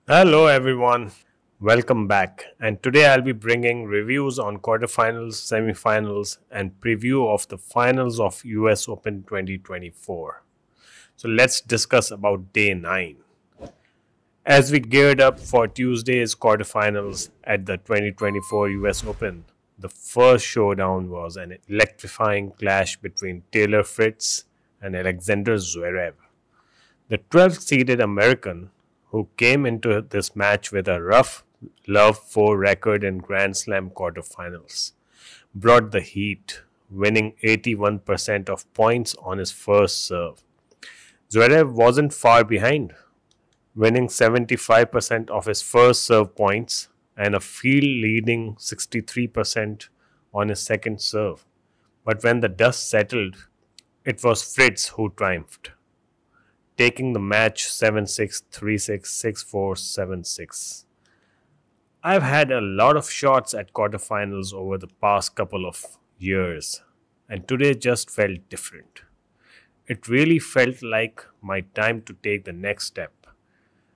Hello everyone, welcome back. And today I'll be bringing reviews on quarterfinals, semifinals, and preview of the finals of US Open 2024. So let's discuss about day 9. As we geared up for Tuesday's quarterfinals at the 2024 US Open, the first showdown was an electrifying clash between Taylor Fritz and Alexander Zverev. The 12th seeded American, who came into this match with a rough love 4 record in Grand Slam quarterfinals, brought the heat, winning 81% of points on his first serve. Zverev wasn't far behind, winning 75% of his first serve points and a field leading 63% on his second serve. But when the dust settled, it was Fritz who triumphed, taking the match 7-6, 3-6, 6-4, 7-6. I've had a lot of shots at quarterfinals over the past couple of years, and today just felt different. It really felt like my time to take the next step.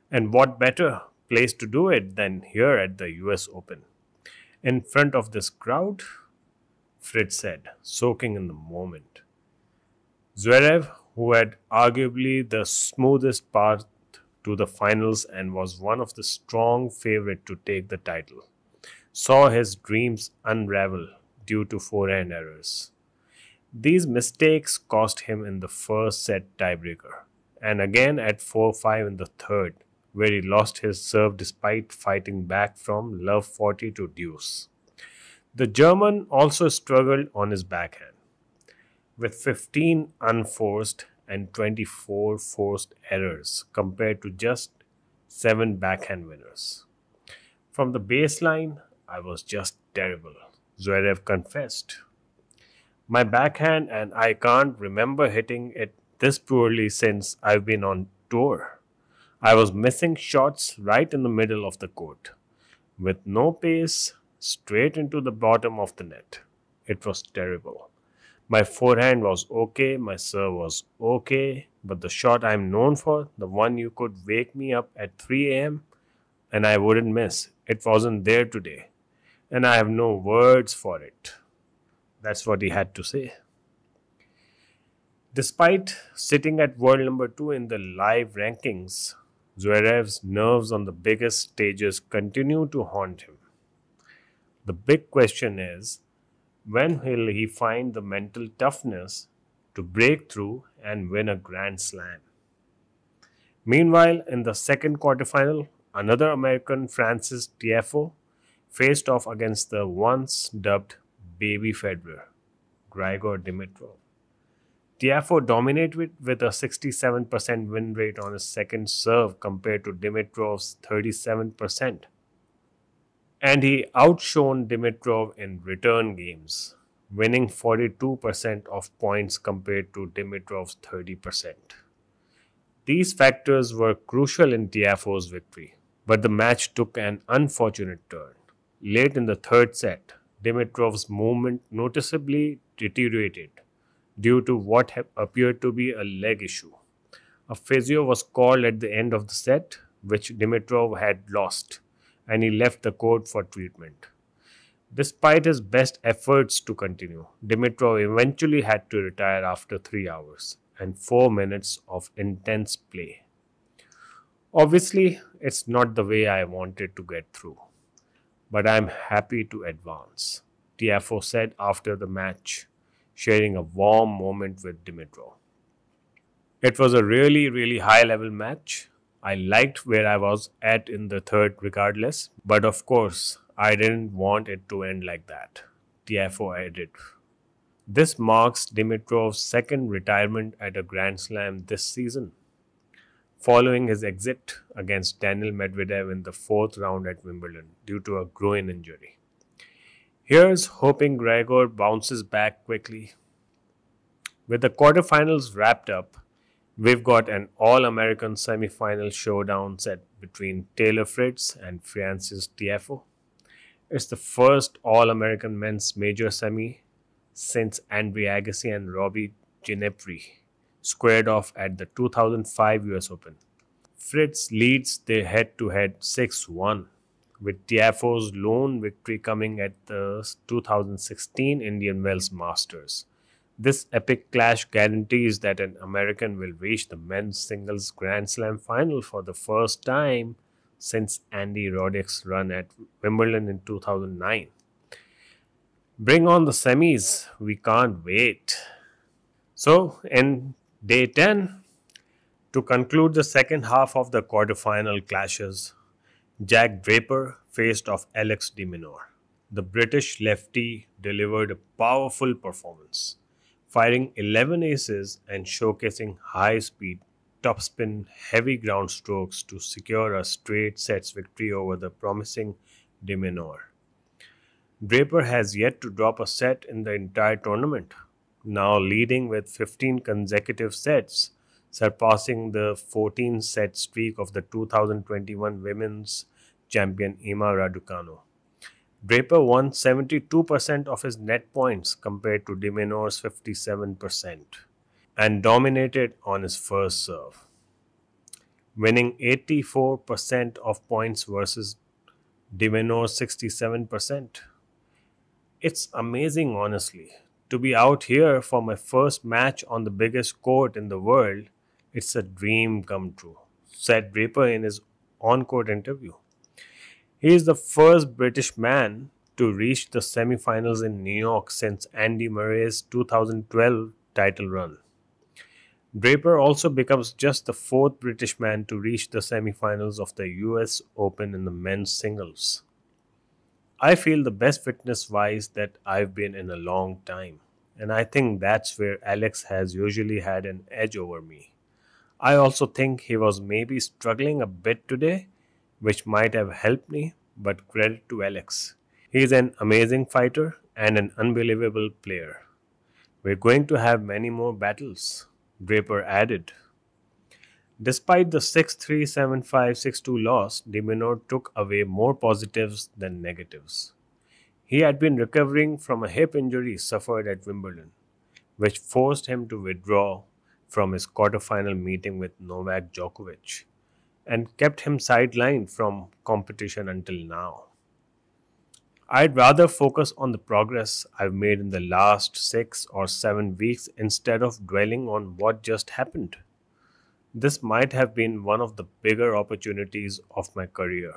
And what better place to do it than here at the US Open? In front of this crowd, Fritz said, soaking in the moment. Zverev, who had arguably the smoothest path to the finals and was one of the strong favorite to take the title, saw his dreams unravel due to forehand errors. These mistakes cost him in the first set tiebreaker, and again at 4-5 in the third, where he lost his serve despite fighting back from love 40 to deuce. The German also struggled on his backhand, with 15 unforced and 24 forced errors compared to just 7 backhand winners. From the baseline, I was just terrible, Zverev confessed. My backhand, and I can't remember hitting it this poorly since I've been on tour. I was missing shots right in the middle of the court, with no pace, straight into the bottom of the net. It was terrible. My forehand was okay, my serve was okay, but the shot I'm known for, the one you could wake me up at 3 a.m. and I wouldn't miss, it wasn't there today, and I have no words for it. That's what he had to say. Despite sitting at world number 2 in the live rankings, Zverev's nerves on the biggest stages continue to haunt him. The big question is, when will he find the mental toughness to break through and win a Grand Slam? Meanwhile, in the second quarterfinal, another American, Francis Tiafoe, faced off against the once dubbed Baby Federer, Grigor Dimitrov. Tiafoe dominated with a 67% win rate on his second serve compared to Dimitrov's 37%. And he outshone Dimitrov in return games, winning 42% of points compared to Dimitrov's 30%. These factors were crucial in Tiafoe's victory, but the match took an unfortunate turn. Late in the third set, Dimitrov's movement noticeably deteriorated due to what appeared to be a leg issue. A physio was called at the end of the set, which Dimitrov had lost, and he left the court for treatment. Despite his best efforts to continue, Dimitrov eventually had to retire after 3 hours and 4 minutes of intense play. Obviously, it's not the way I wanted to get through, but I'm happy to advance, Tiafoe said after the match, sharing a warm moment with Dimitrov. It was a really high level match. I liked where I was at in the third regardless, but of course, I didn't want it to end like that, Tiafoe added. This marks Dimitrov's second retirement at a Grand Slam this season, following his exit against Daniil Medvedev in the fourth round at Wimbledon due to a groin injury. Here's hoping Grigor bounces back quickly. With the quarterfinals wrapped up, we've got an all-American semi-final showdown set between Taylor Fritz and Francis Tiafoe. It's the first all-American men's major semi since Andre Agassi and Robbie Ginepri squared off at the 2005 US Open. Fritz leads the head-to-head 6-1, with Tiafoe's lone victory coming at the 2016 Indian Wells Masters. This epic clash guarantees that an American will reach the men's singles Grand Slam final for the first time since Andy Roddick's run at Wimbledon in 2009. Bring on the semis, we can't wait. So, in day 10, to conclude the second half of the quarterfinal clashes, Jack Draper faced off Alex de Minaur. The British lefty delivered a powerful performance, firing 11 aces and showcasing high speed, topspin, heavy ground strokes to secure a straight sets victory over the promising de Minaur. Draper has yet to drop a set in the entire tournament, now leading with 15 consecutive sets, surpassing the 14-set streak of the 2021 women's champion Ima Raducanu. Draper won 72% of his net points compared to de Minaur's 57% and dominated on his first serve, winning 84% of points versus de Minaur's 67%. It's amazing, honestly. To be out here for my first match on the biggest court in the world, it's a dream come true, said Draper in his on court interview. He is the first British man to reach the semifinals in New York since Andy Murray's 2012 title run. Draper also becomes just the fourth British man to reach the semifinals of the US Open in the men's singles. I feel the best fitness wise that I've been in a long time, and I think that's where Alex has usually had an edge over me. I also think he was maybe struggling a bit today, which might have helped me, but credit to Alex. He is an amazing fighter and an unbelievable player. We're going to have many more battles, Draper added. Despite the 6-3, 7-5, 6-2 loss, de Minaur took away more positives than negatives. He had been recovering from a hip injury suffered at Wimbledon, which forced him to withdraw from his quarterfinal meeting with Novak Djokovic and kept him sidelined from competition until now. I'd rather focus on the progress I've made in the last 6 or 7 weeks instead of dwelling on what just happened. This might have been one of the bigger opportunities of my career,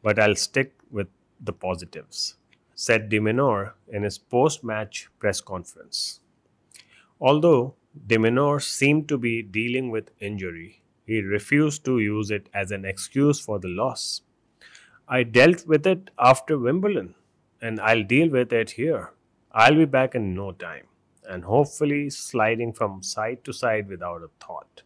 but I'll stick with the positives, said de Minaur in his post match press conference. Although de Minaur seemed to be dealing with injury, he refused to use it as an excuse for the loss. I dealt with it after Wimbledon, and I'll deal with it here. I'll be back in no time, and hopefully sliding from side to side without a thought.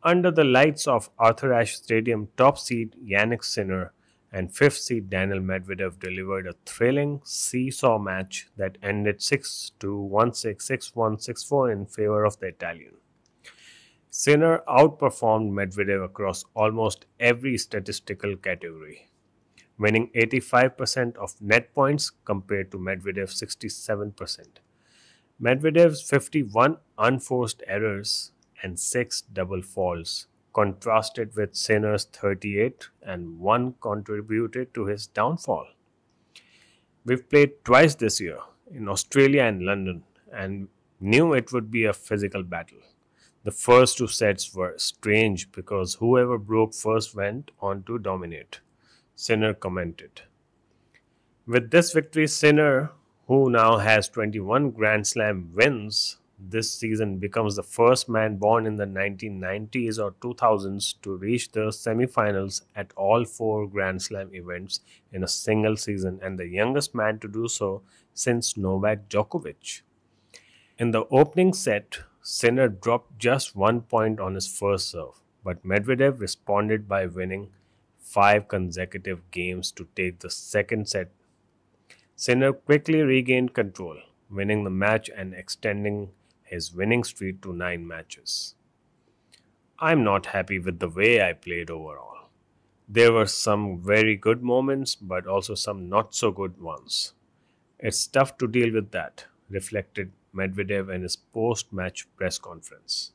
Under the lights of Arthur Ashe Stadium, top seed Jannik Sinner and fifth seed Daniel Medvedev delivered a thrilling seesaw match that ended 6-2, 1-6, 6-1, 6-4 in favor of the Italian. Sinner outperformed Medvedev across almost every statistical category, winning 85% of net points compared to Medvedev's 67%. Medvedev's 51 unforced errors and 6 double faults contrasted with Sinner's 38 and 1 contributed to his downfall. We've played twice this year, in Australia and London, and knew it would be a physical battle. The first 2 sets were strange because whoever broke first went on to dominate, Sinner commented. With this victory, Sinner, who now has 21 Grand Slam wins this season, becomes the first man born in the 1990s or 2000s to reach the semifinals at all 4 Grand Slam events in a single season and the youngest man to do so since Novak Djokovic. In the opening set, Sinner dropped just 1 point on his first serve, but Medvedev responded by winning 5 consecutive games to take the second set. Sinner quickly regained control, winning the match and extending his winning streak to 9 matches. I'm not happy with the way I played overall. There were some very good moments, but also some not so good ones. It's tough to deal with that, reflected Medvedev in his post-match press conference.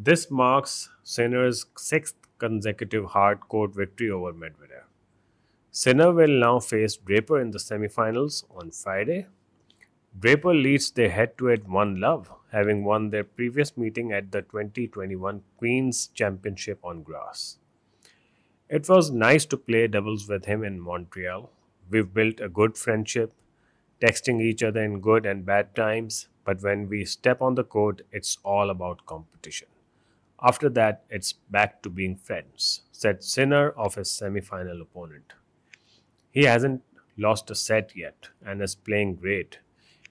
This marks Sinner's sixth consecutive hard-court victory over Medvedev. Sinner will now face Draper in the semifinals on Friday. Draper leads their head-to-head 1-love, having won their previous meeting at the 2021 Queen's Championship on grass. It was nice to play doubles with him in Montreal. We've built a good friendship, texting each other in good and bad times, but when we step on the court, it's all about competition. After that, it's back to being friends, said Sinner of his semi-final opponent. He hasn't lost a set yet and is playing great.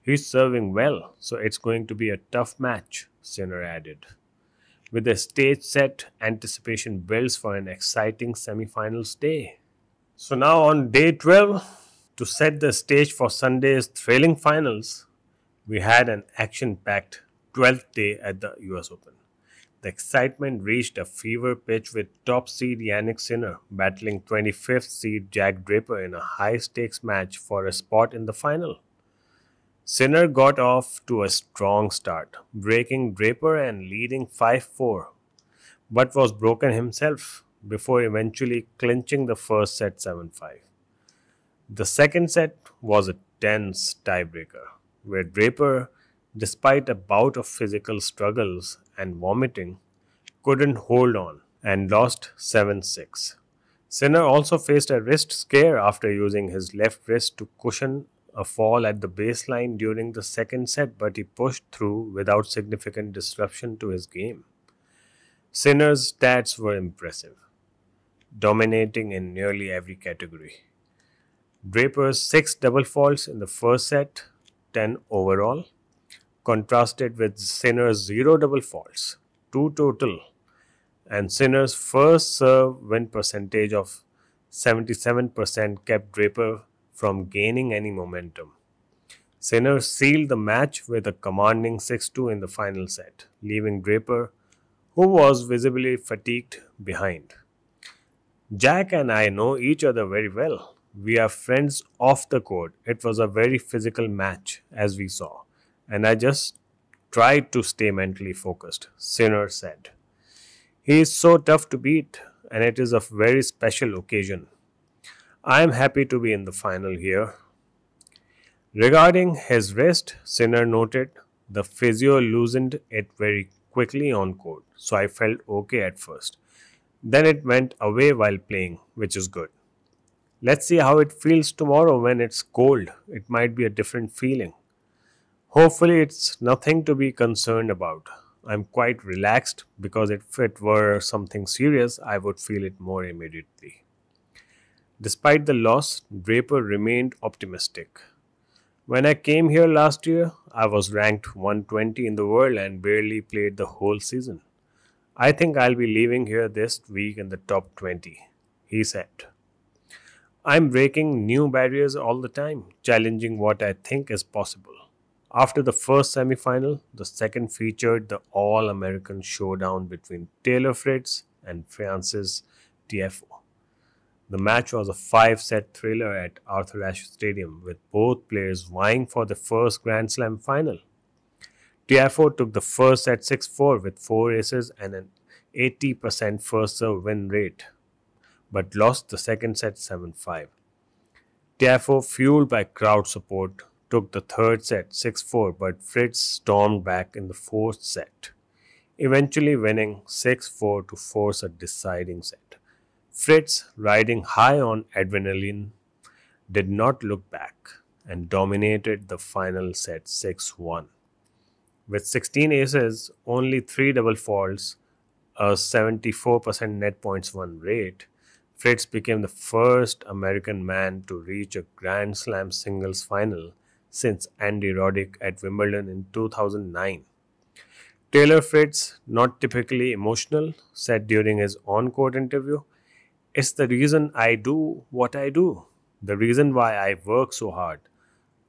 He's serving well, so it's going to be a tough match, Sinner added. With the stage set, anticipation builds for an exciting semi-finals day. So now on day 12, to set the stage for Sunday's thrilling finals, we had an action-packed 12th day at the US Open. The excitement reached a fever pitch with top seed Jannik Sinner battling 25th seed Jack Draper in a high-stakes match for a spot in the final. Sinner got off to a strong start, breaking Draper and leading 5-4, but was broken himself before eventually clinching the first set 7-5. The second set was a tense tiebreaker, where Draper, despite a bout of physical struggles and vomiting, couldn't hold on and lost 7-6. Sinner also faced a wrist scare after using his left wrist to cushion a fall at the baseline during the second set, but he pushed through without significant disruption to his game. Sinner's stats were impressive, dominating in nearly every category. Draper's 6 double faults in the first set, 10 overall, contrasted with Sinner's 0 double faults, 2 total, and Sinner's first serve win percentage of 77% kept Draper from gaining any momentum. Sinner sealed the match with a commanding 6-2 in the final set, leaving Draper, who was visibly fatigued, behind. Jack and I know each other very well. We are friends off the court. It was a very physical match, as we saw, and I just tried to stay mentally focused, Sinner said. He is so tough to beat, and it is a very special occasion. I am happy to be in the final here. Regarding his wrist, Sinner noted, the physio loosened it very quickly on court, so I felt okay at first. Then it went away while playing, which is good. Let's see how it feels tomorrow when it's cold. It might be a different feeling. Hopefully it's nothing to be concerned about. I'm quite relaxed because if it were something serious, I would feel it more immediately. Despite the loss, Draper remained optimistic. When I came here last year, I was ranked 120 in the world and barely played the whole season. I think I'll be leaving here this week in the top 20, he said. I'm breaking new barriers all the time, challenging what I think is possible. After the first semi-final, the second featured the All-American showdown between Taylor Fritz and Francis Tiafoe. The match was a 5-set thriller at Arthur Ashe Stadium, with both players vying for the first Grand Slam final. Tiafoe took the first set 6-4 with 4 aces and an 80% first serve win rate, but lost the second set 7-5. Tiafoe, fueled by crowd support, took the third set 6-4, but Fritz stormed back in the fourth set, eventually winning 6-4 to force a deciding set. Fritz, riding high on adrenaline, did not look back and dominated the final set 6-1. With 16 aces, only 3 double faults, a 74% net points won rate, Fritz became the first American man to reach a Grand Slam singles final since Andy Roddick at Wimbledon in 2009. Taylor Fritz, not typically emotional, said during his on-court interview, "It's the reason I do what I do, the reason why I work so hard.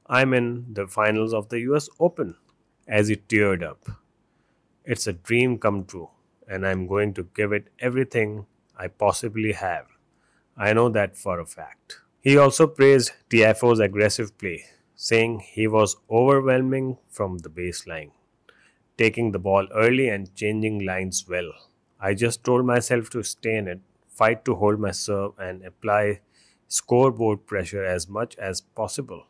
I'm in the finals of the US Open," as he teared up. "It's a dream come true, and I'm going to give it everything I possibly have. I know that for a fact." He also praised Tiafoe's aggressive play, saying he was overwhelming from the baseline. taking the ball early and changing lines well. I just told myself to stay in it, fight to hold my serve, and apply scoreboard pressure as much as possible.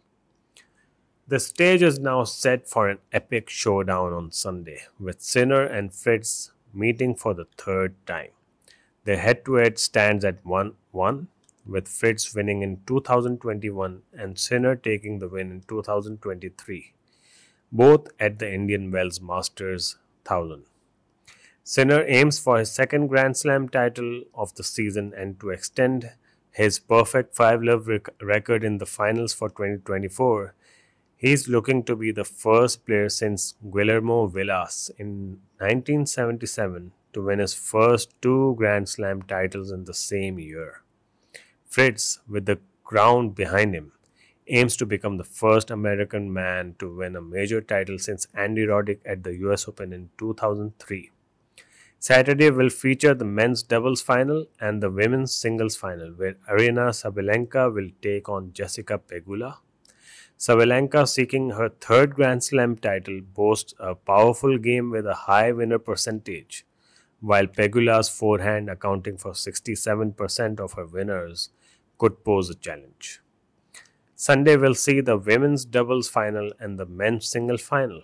The stage is now set for an epic showdown on Sunday, with Sinner and Fritz meeting for the third time. Their head to head stands at 1-1, with Fritz winning in 2021 and Sinner taking the win in 2023, both at the Indian Wells Masters 1000. Sinner aims for his second Grand Slam title of the season and to extend his perfect 5-love record in the finals for 2024. He is looking to be the first player since Guillermo Vilas in 1977 to win his first two Grand Slam titles in the same year. Fritz, with the crown behind him, aims to become the first American man to win a major title since Andy Roddick at the US Open in 2003. Saturday will feature the men's doubles final and the women's singles final, where Aryna Sabalenka will take on Jessica Pegula. Sabalenka, seeking her third Grand Slam title, boasts a powerful game with a high winner percentage, while Pegula's forehand, accounting for 67% of her winners, could pose a challenge. Sunday will see the women's doubles final and the men's singles final.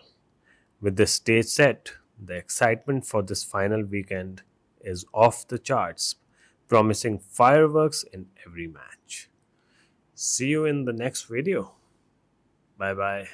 With the stage set, the excitement for this final weekend is off the charts, promising fireworks in every match. See you in the next video. Bye bye.